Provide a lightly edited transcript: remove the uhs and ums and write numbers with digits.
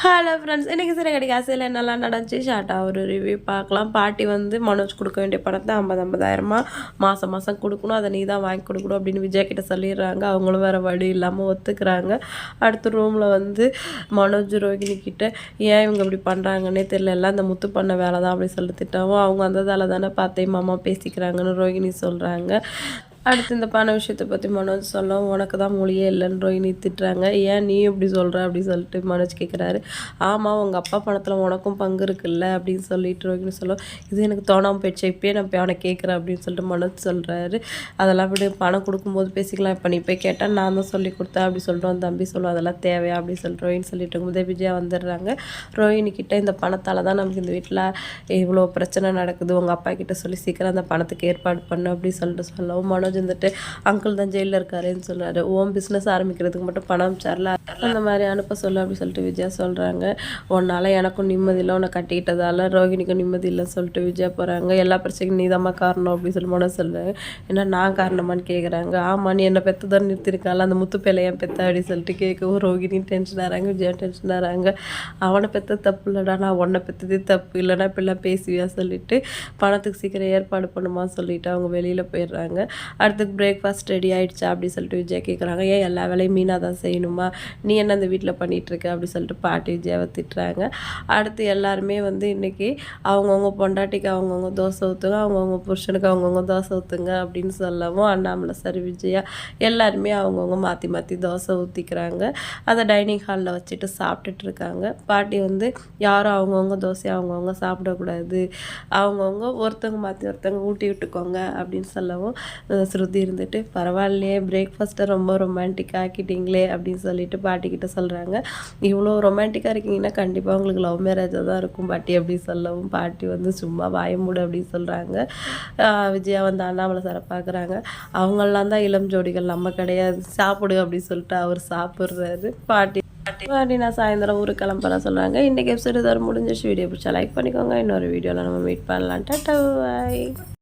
Hello friends, இன்றைக்கி சிறகடி காசில் என்னெல்லாம் நடந்துச்சு ஷார்ட்டாக ஒரு ரிவ்யூ பார்க்கலாம். பாட்டி வந்து மனோஜ் கொடுக்க வேண்டிய பணத்தை 50,000 மாதம் மாதம் கொடுக்கணும், அதை நீ தான் வாங்கி கொடுக்கணும் அப்படின்னு விஜய் கிட்ட சொல்லிடுறாங்க. அவங்களும் வேறு வழி இல்லாமல் ஒத்துக்கிறாங்க. அடுத்த ரூமில் வந்து மனோஜ் ரோகிணி கிட்ட ஏன் இவங்க இப்படி பண்ணுறாங்கன்னே தெரியல, எல்லாம் இந்த முத்து பண்ண வேலை தான் அப்படி சொல்லி திட்டவும் அவங்க வந்ததால் தானே பார்த்தே மாமா பேசிக்கிறாங்கன்னு ரோகிணி சொல்கிறாங்க. அடுத்து இந்த பண விஷயத்தை பற்றி மனோஜ் சொல்லவும் உனக்கு தான் மொழியே இல்லைன்னு ரோஹிணி திட்டுறாங்க. ஏன் நீ இப்படி சொல்கிற அப்படி சொல்லிட்டு மனோஜ் கேட்குறாரு. ஆமாம், உங்கள் அப்பா பணத்தில் உனக்கும் பங்கு இருக்குல்ல அப்படின்னு சொல்லிட்டு ரோஹிணி சொல்லும். இது எனக்கு தோணாமல் போயிடுச்சு, இப்போயே நான் போய் அவனை கேட்குறேன் அப்படின்னு சொல்லிட்டு மனோஜ் சொல்கிறாரு. அதெல்லாம் விட பணம் கொடுக்கும்போது பேசிக்கலாம், இப்போ நீ போய் கேட்டால் நான் தான் சொல்லி கொடுத்தேன் அப்படி சொல்லிட்டு அவன் தம்பி சொல்லுவோம். அதெல்லாம் தேவையா அப்படின்னு சொல்லிட்டு ரோஹிணி சொல்லிட்டு இருக்கும்போதே விஜயா வந்துடுறாங்க. ரோஹிணி கிட்ட இந்த பணத்தால் தான் நமக்கு இந்த வீட்டில் இவ்வளோ பிரச்சனை நடக்குது, உங்கள் அப்பா கிட்ட சொல்லி சீக்கிரம் அந்த பணத்துக்கு ஏற்பாடு பண்ணு அப்படின்னு சொல்லிட்டு சொல்லவும் மனோஜ் வந்துட்டு அங்கிள் தான் ஜெயிலில் இருக்காருன்னு சொல்கிறாரு. ஓம் பிஸ்னஸ் ஆரம்பிக்கிறதுக்கு மட்டும் பணம் சார்ல அந்த மாதிரி அனுப்ப சொல்லு அப்படி சொல்லிட்டு விஜயா சொல்கிறாங்க. உன்னால் எனக்கும் நிம்மதி இல்லை, உன்னை கட்டிக்கிட்டதால ரோகிணிக்கும் நிம்மதி இல்லைன்னு சொல்லிட்டு விஜயா போகிறாங்க. எல்லா பிரச்சனைக்கும் நீதாம்மா காரணம் அப்படின்னு சொல்லி மனோ சொல்கிறாங்க. ஏன்னா நான் காரணமானு கேட்குறாங்க. ஆமாம், நீ என்னை பெற்றதான் நிறுத்திருக்கால, அந்த முத்து பேலை ஏன் பெற்ற அப்படின்னு சொல்லிட்டு கேட்கவும் ரோகிணி டென்ஷன் ஆகிறாங்க, விஜயா டென்ஷன் ஆகிறாங்க. அவனை பெற்ற தப்பு இல்லைடா, நான் உன்னை பெற்றதே தப்பு இல்லைனா இப்படிலாம் பேசுவியா சொல்லிட்டு பணத்துக்கு சீக்கிரம் ஏற்பாடு பண்ணுமா சொல்லிட்டு அவங்க வெளியில் போயிடுறாங்க. அடுத்துக்கு பிரேக்ஃபாஸ்ட் ரெடி ஆகிடுச்சா அப்படி சொல்லிட்டு விஜயா கேட்குறாங்க. ஏன் எல்லா வேலையும் மீனாக தான் செய்யணுமா, நீ என்ன அந்த வீட்டில் பண்ணிகிட்ருக்க அப்படி சொல்லிட்டு பாட்டி விஜயாவை திட்டுறாங்க. அடுத்து எல்லாருமே வந்து இன்றைக்கி அவங்கவுங்க பொண்டாட்டிக்கு அவங்கவுங்க தோசை ஊற்றுங்க, அவங்கவுங்க புருஷனுக்கு அவங்கவுங்க தோசை ஊற்றுங்க அப்படின்னு சொல்லவும் அண்ணாமலை சரி விஜயா எல்லாருமே அவங்கவுங்க மாற்றி மாற்றி தோசை ஊற்றிக்கிறாங்க. அதை டைனிங் ஹாலில் வச்சுட்டு சாப்பிட்டுட்டு இருக்காங்க. பாட்டி வந்து யாரும் அவங்கவுங்க தோசையை அவங்கவுங்க சாப்பிடக்கூடாது, அவங்கவுங்க ஒருத்தவங்க மாற்றி ஒருத்தவங்க ஊட்டி விட்டுக்கோங்க அப்படின்னு சொல்லவும் ஸ்ருதி இருந்துட்டு பரவாயில்லையே பிரேக்ஃபாஸ்ட்டை ரொம்ப ரொமான்டிக்காக ஆக்கிட்டீங்களே அப்படின்னு சொல்லிட்டு பாட்டிக்கிட்ட சொல்கிறாங்க. இவ்வளோ ரொமான்டிக்காக இருக்கீங்கன்னா கண்டிப்பாக உங்களுக்கு லவ் மேரேஜாக தான் இருக்கும் பாட்டி அப்படின்னு சொல்லவும் பாட்டி வந்து சும்மா வாயமூடு அப்படின்னு சொல்கிறாங்க. விஜயா வந்து அண்ணாமலை சாரை பார்க்குறாங்க. அவங்களாம் தான் இளம் ஜோடிகள், நம்ம கிடையாது, சாப்பிடு அப்படின்னு சொல்லிட்டு அவர் சாப்பிட்றாரு. பாட்டி நான் சாயந்தரம் ஊருக்கு கிளம்புறேன் சொல்கிறாங்க. இன்றைக்கி எபிசோடு இதோட முடிஞ்சிச்சு. வீடியோ பிடிச்சா லைக் பண்ணிக்கோங்க. இன்னொரு வீடியோவில் நம்ம மீட் பண்ணலாம். டாடா பாய்.